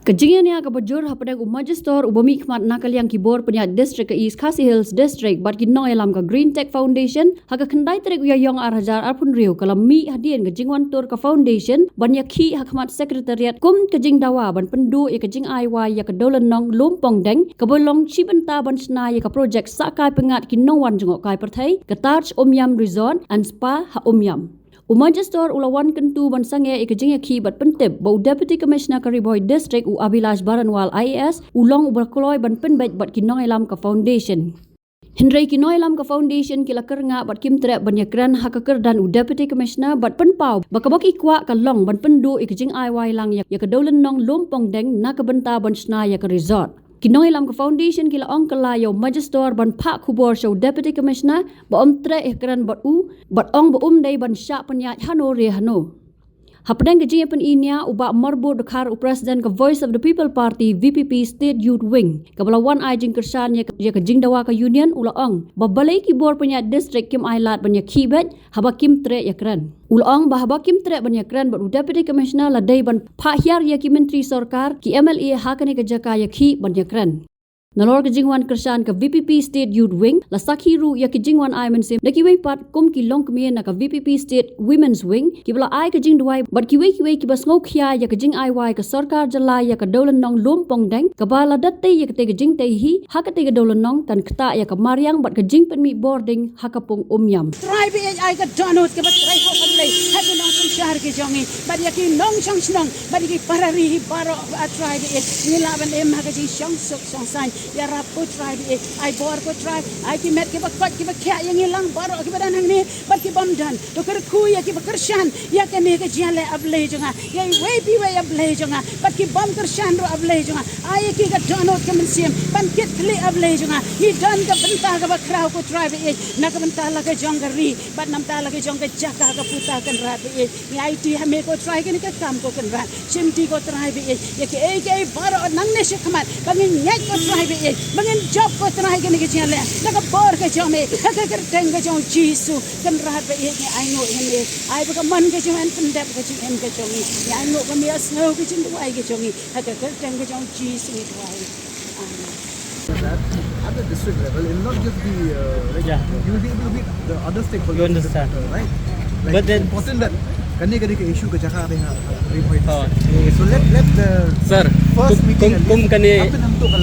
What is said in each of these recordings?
Kejingannya kabajur hapadang Majistor ubami khmat nakaliang kibor penyak district ke East Khasi Hills District bat kinong elam ka Green Tech Foundation haka kendai terik uyayong arhajar arpun riu kalam mi hadian kejingwan tur ka foundation banyak ki hakmat sekretariat kum kejing dawa ban pendu ya kejing IY ya kedolan nong lumpong deng kabolong cibenta ban sna ya ka project sakai pengat kinong wan jengok kai perthai ketarch Omyam Resort and Spa ha Omyam. Majistor ulawan kentu bansange ikajing ki bat pentep bau Deputy Commissioner Kariboy District u Abilash Baranwal IAS ulong uberkoloy ban penbet bat kinong elam ka foundation. Hendrai kinong elam ka foundation kila kernga bat kimtre banyakran hakaker dan u Deputy Commissioner bat penpau bakabak ikwa ka long ban pendu ikajing IY lang ya kedolan nong lumpong deng nakabenta ban sna ya ka resort. Kinong elam ka foundation kila ong kalayo Majistor ban pak kubor show Deputy Commissioner ba tre ikran bat ong ba day ban syak penyat hano re hano. Hapadang kejing pen inya uba marbo dekar u President ka Voice of the People Party VPP State Youth Wing kabalawan ajing kersan ya kejing dawa ka union ula ong babalai kibor penyat district Kim Ailat banyak kibet haba kim tre yakran. Ulong bahaba kim tre banyak kran bat Deputy Commissioner ladai ban phahyar ya ki menteri sarkar ki MLA hakane ka jaka ya ki banyak kran. Nalor kejingwan kersan ka VPP State Youth Wing la sakhiru ya kejingwan ai mensim dakiwei pat kum ki long kemien na ka VPP State Women's Wing ki bala ai kejing duai bat kiwei ki bas ngau khya ya kejing ai wai ka sarkar jala ya ka dolan nong lumpong deng ka bala datte ya ka te kejing te hi ha ka te ka dolan nong tan kta ya ka mariang bat kejing penmi boarding ha ka pung Omyam. Try be ai ka donut ke bat try ho kanlei ha ka nong sum shahar ke jongi bat ya ki nong chang snong bat ki parari hi baro try be nilaban em ha ka ji shang sok song san ya rap ko try be ai bor ko try ai ki met ke bakot ki bakya yang hilang baro ki badan hang ni bat ki bom dan to ker ku ya ki bakershan ya ke ne ke jale able jonga ya we bi we able jonga bat ki bom kershan ro able jonga ai ki ka donut ke mensim ban kit kli able jonga hi dan ka benta ka bakrau ko try be na ka benta la ka jongari bat nam ta la ka jong ka jaka ka puta kan rat be ni ai ti ha me ko try ke ni ka kam ko kan rat chimti ko try be ya ke baro nang ne se khamat bangin nyai ko try be bangin job ko try ke ni ke jale na ka bor ke jome ka ka teng ka jong jisu kan rat be ni ai no ni ai ba man ke jong en dep ke jong en ke jong ni ai no ka mi asno ke jong ai ke jong ni ka ka teng ke jong jisu ni ai that at the district level, it will not just be you will be able to meet the other stakeholders. You understand, right? Like but then it's important that kani ke issue ke jaka dengan so let the sir first meeting kum kani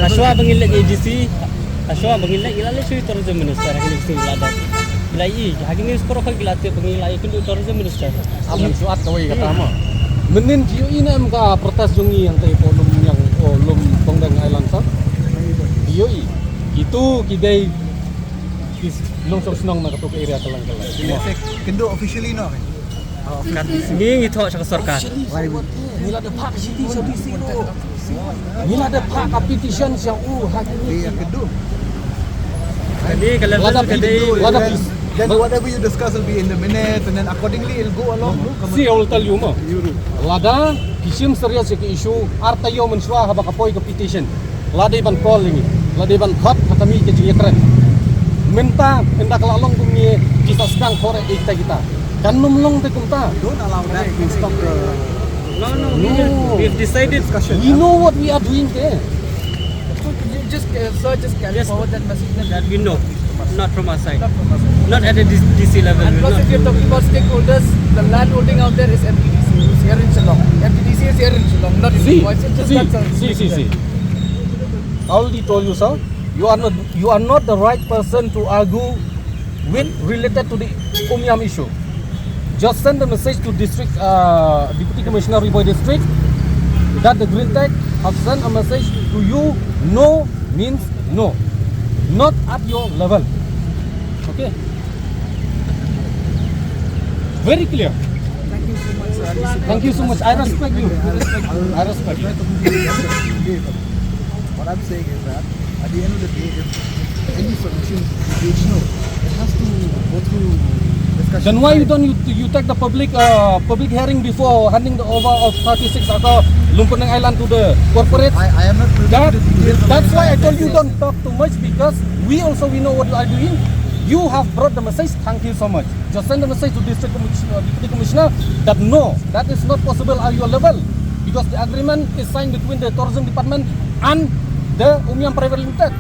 aswa level. bangilak AGC aswa bangilak ilale sui tourism minister hakini sing ladak ilai hakini sporo ka gilate bangilai kun tourism minister amun suat kawai kata ama menin jiu ina mka protes jungi yang tai polum yang lum pongdang island sa jiu itu kidai is long sok snong na katuk area kalang Kendo officially no. ni itu sa sarkar nila de pak city so DC nila de pak petition siang hakini Kendo. kadi kalau kadai Then whatever you discuss will be in the minutes, and then accordingly it'll go along. see I will tell you ma lada kisim serious ke issue artayo mensua haba kapoi ke petition lada ban call ini lada ban khat khatami ke jiyakran minta hendak lalong kumi kita sedang korek kita kan numlong te kumta Don't allow that to stop the no we've decided discussion. we know what we are doing there. You just carry forward that message. that we know not from our side not at the DC level And plus, if you're talking about stakeholders, the land holding out there is MTDC, who's here in Shillong. MTDC is here in Shillong, not in See, Voice. It's just see. I already told you, sir. You are not the right person to argue with related to the Omyam issue. Just send a message to district Deputy Commissioner Riboy District that the Green Tech have sent a message to you. No means no, not at your level. Okay. Very clear. Thank you so much, sir. Thank you so much. I respect you. I respect you. What I'm saying is that at the end of the day, if any solution is regional, it has to go through discussion. Then why you don't you take the public hearing before handing the over of 36 atau Lumpur Island to the corporate? I am not privy to the details. That's why I told you don't talk too much because we know what you are doing. You have brought the message. Thank you so much. Just send the message to District Deputy Commissioner that no, that is not possible at your level. because the agreement is signed between the tourism department and the Umiam Private Limited.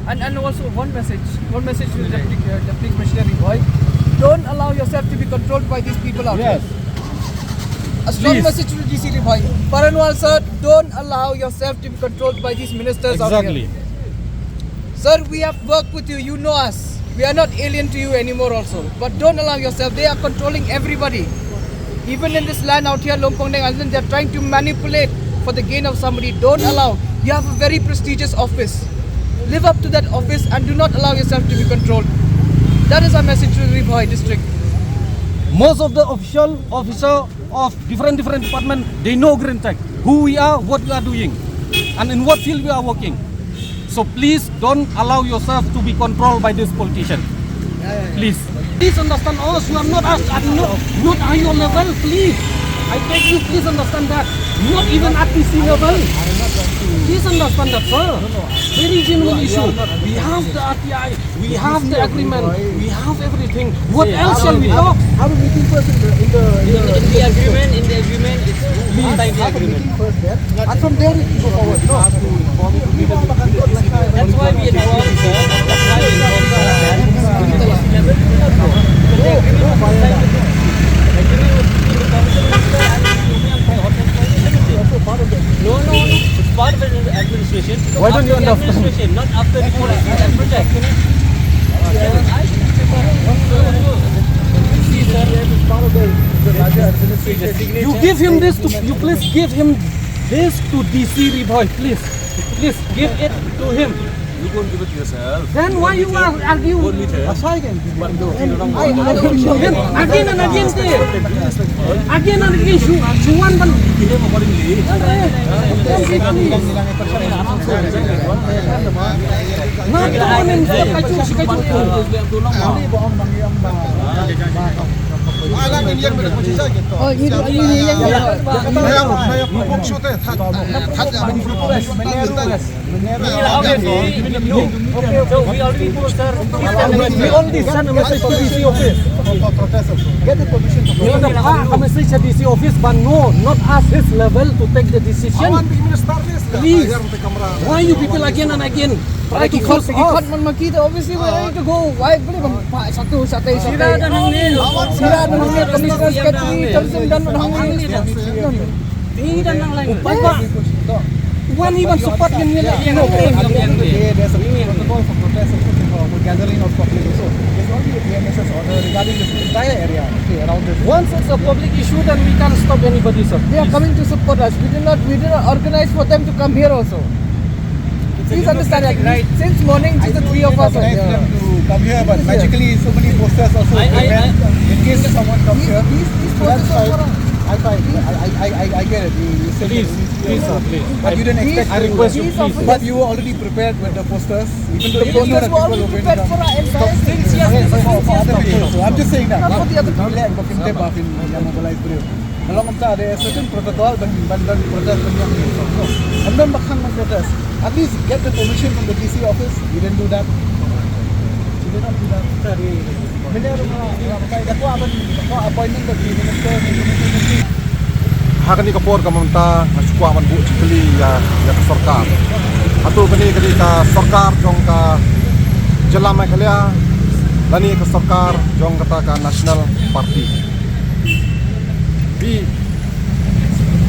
And also one message to the Deputy Commissioner Boy. Don't allow yourself to be controlled by these people out Yes. here. A strong Please. message to the DC Boy. Paranwal sir, don't allow yourself to be controlled by these ministers out Exactly. here. Sir, we have worked with you, you know us. We are not alien to you anymore also. But don't allow yourself, they are controlling everybody. Even in this land out here, Lompong Deng Island, they are trying to manipulate for the gain of somebody. Don't allow. You have a very prestigious office. Live up to that office and do not allow yourself to be controlled. That is our message to the Ribhoi district. Most of the officer of different department, they know Green Tech, who we are, what we are doing, and in what field we are working. So please don't allow yourself to be controlled by this politician. Please understand us. You are not at your level. Please, I beg you, please understand that. Not even at PC level. Please understand that, sir. Very genuine issue. We have the RTI, we have the agreement, we have everything. What else shall we talk? Have a meeting first in the In the agreement, it's we signed the agreement. first there. And from there it will go forward. No. That's why we informed, sir. That's why we informed, sir. That in the DC level, we will not know. But the agreement was signed with the agreement was between the council minister and the Umiam Hotel Limited. No. It's part of the administration. Why don't you After the understand? administration, not after the policy and project. I should prefer. See, sir. You give him this to, you please give him this to DC Ribhoi, please give it to him. You can't give it to yourself. Then why you are arguing? Again Again and again there. Again and again, Juan ban. So we already told, sir. We only send a message to DC office. Get the permission to We only pass a message to DC office, but no, not at his level to take the decision. Please, why you people again and again try to force us? Ikut kita, obviously we're ready to go. Why boleh Pak satu satai. Sira dan Hangil, Commissioner Secretary, Tourism dan Hangil. Tidak nang lain. One even support him there's a protocol for protest for gathering of public. So there's only a PMSS order regarding this entire area around this. Once it's a public issue, then we can't stop anybody, sir. They are coming to support us. We did not organize for them to come here also. Please understand that. Right. Since morning, just the three of us are Organize here. them to come here, but magically so many posters also prevent in case someone comes here. These So that's posters fine. are I get it. You said Please, sir, please. But you didn't expect I request you, please. But you were already prepared with the posters. Even though The you know posters that were people already were going to prepared come. for our entire Since for other people. So I'm just saying that. Not for the other people. Bila bakin tip in yang mobilize beliau. Kalau kita ada certain protocol dan protest yang ni. And then bakang protest. At least get the permission from the DC office. You didn't do that. You did not do that. Bila apa appointment bagi minister. Hakani kapor kamunta nasukwa man bu cikeli ya ke sarkar. Atu kani ka sarkar jong ka jelama khalia lani ke sarkar jong kata ka national party. Bi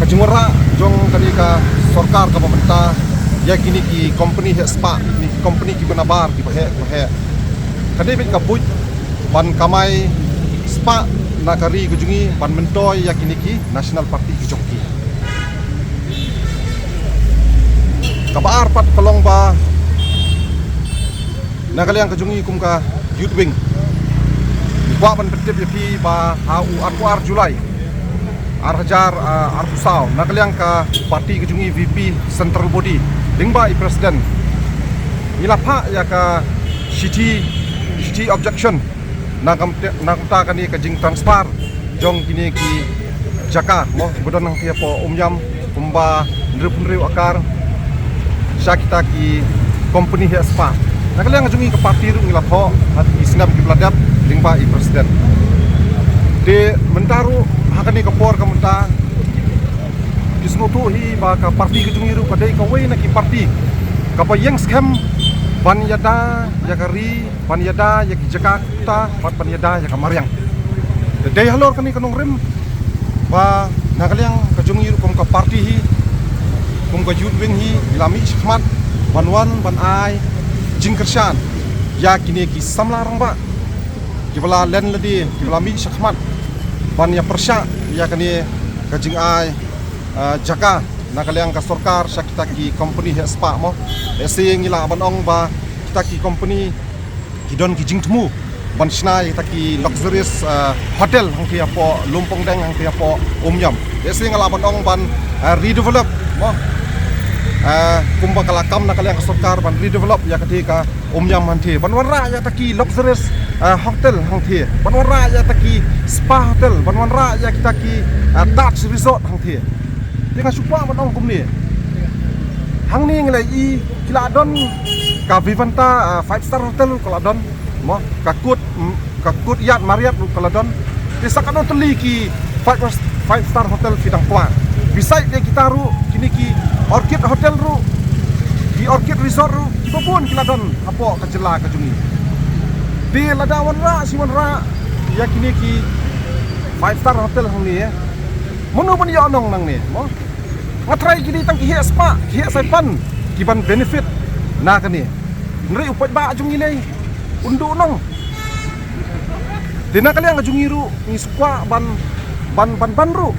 kajungura jong kani ka sarkar ka pemerintah ya kini ki company he spa ni company ki benabar ki bahe kani bit kabut ban kamai spa nakari kujungi ban mentoy yakini ki national party kujongki kabar pat kolong ba nakali yang kujungi kumka youth wing kwa ban betip yaki ba ar Julai ar hajar ar pusau nakali yang ka parti kujungi VP central body dingba i president ilapa ya ka city objection nakamta kani ka jing transfer jong kini ki jaka mo budon nang tia po umyam kumba ndrepundreu akar syakita ki company he spa nakalang jungi ka parti ru ngilapho at isnab ki bladap lingba i president de mentaru hakani ka por ka munta kisno tu hi ba ka parti ke jungiru ka dei ka wei na ki parti ka pa yang scam ban yada ya kari ban yada ya ki Jakarta ban yada ya ka Mariang de dei halor kani kanong rem ba nakaliang ka jungiru kom ka parti hi kom ka youth wing hi ilami khmat banwan ban ai jingkershan ya kini ki samlarang ba ki bala len ladi ki bala mi khmat ban ya persya ya kani ka jing ai jaka nakaliang ka sarkar sakita ki company he spa mo ese ngila ban ong ba kita ki company kidon ki jingtmu ban snai kita ki luxurious hotel hang ki apo lumpong deng hang ki apo umyam ese ngala ban ong ban redevelop mo kumba kalakam nakaliang ka sarkar ban redevelop ya ketika umyam hanti ban warra ya taki luxurious hotel hang thi ban warra ya taki spa hotel ban warra ya kita ki Dutch resort hang thi dengan supa ban ong kum ni hang ni ngelai i kiladon ka Vivanta 5-star hotel kiladon mo kakut yat Marriott kiladon desa kan teli ki 5-star hotel kidang tua bisa dia kita ru kini ki Orchid hotel ru di Orchid resort ru ibu pun kiladon apo kejela kejungi di ladawan ra siwan ra ya kini ki 5-star hotel hang ni ya mono pun ya onong nang ni mo ngatrai kini tang ki spa ki saipan kiban benefit na kani nri upat ba jungi lei undu nong dina kali ang jungi ru ni sukwa ban ru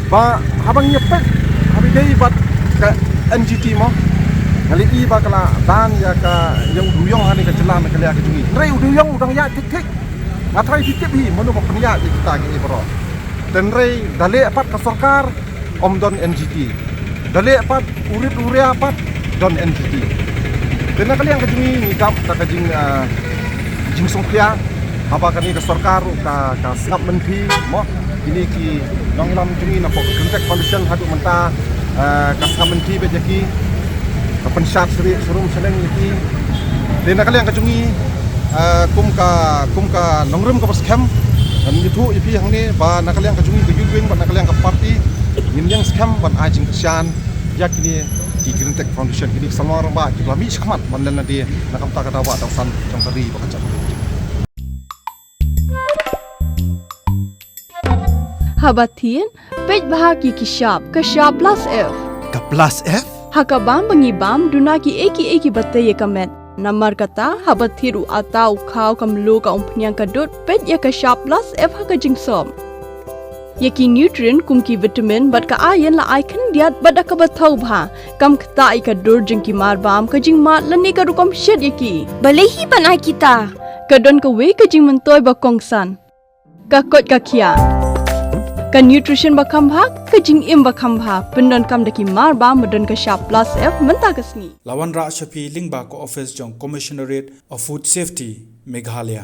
ba habang nyepek habi dei bat ka NGT mo ngali i ba kala dan ya ka yang duyong hani ka jelam kali ka jungi nri duyong udang ya tik ngatrai titip hi mono ba penya kita gi bro dan rei dale apat ka sarkar om don NGT dale apat urit apat don NGT dan kali yang kejungi ni kap ta kajing jing songpia apa kani ka sarkar ka sngap menteri mo ini ki nong lam jungi na pok Green Foundation hadu menta ka sngap menteri be jaki ka pensat seri surum seleng iki dan kali yang kejungi kum ka nongrem ka scam dan itu ipi hang ni ba nakaliang kajungi ke yulwing ba nakaliang ka party nim yang scam ban ajing kesian ya kini di Green Tech Foundation kini salmar ba ki lami khmat ban len dia nakam ta kada wa san trong tari ba kacap Habatin pej bahagi ki shop plus F Ka plus F hakabam bangibam dunaki eki batay kamet Namar kata habat thiru atau kau kamlu ka umpnyang kadut pet ya ka shop plus F haka jingsom. Yaki nutrient kum ki vitamin bat ka iron la icon diat bat ka bathau bha kam kata I ka dur jing ki mar bam ka jing mat lani ka rukom shed yaki. Balehi panai kita. Ka don ka we ka jing mentoy ba kongsan. Ka kot ka kia. Ka nutrition ba khambha ka jing im ba khambha pendon kam daki mar bam modon ka shop plus F menta kasni. Lawan Ra Shafi Lingba ko office jong Commissionerate of Food Safety Meghalaya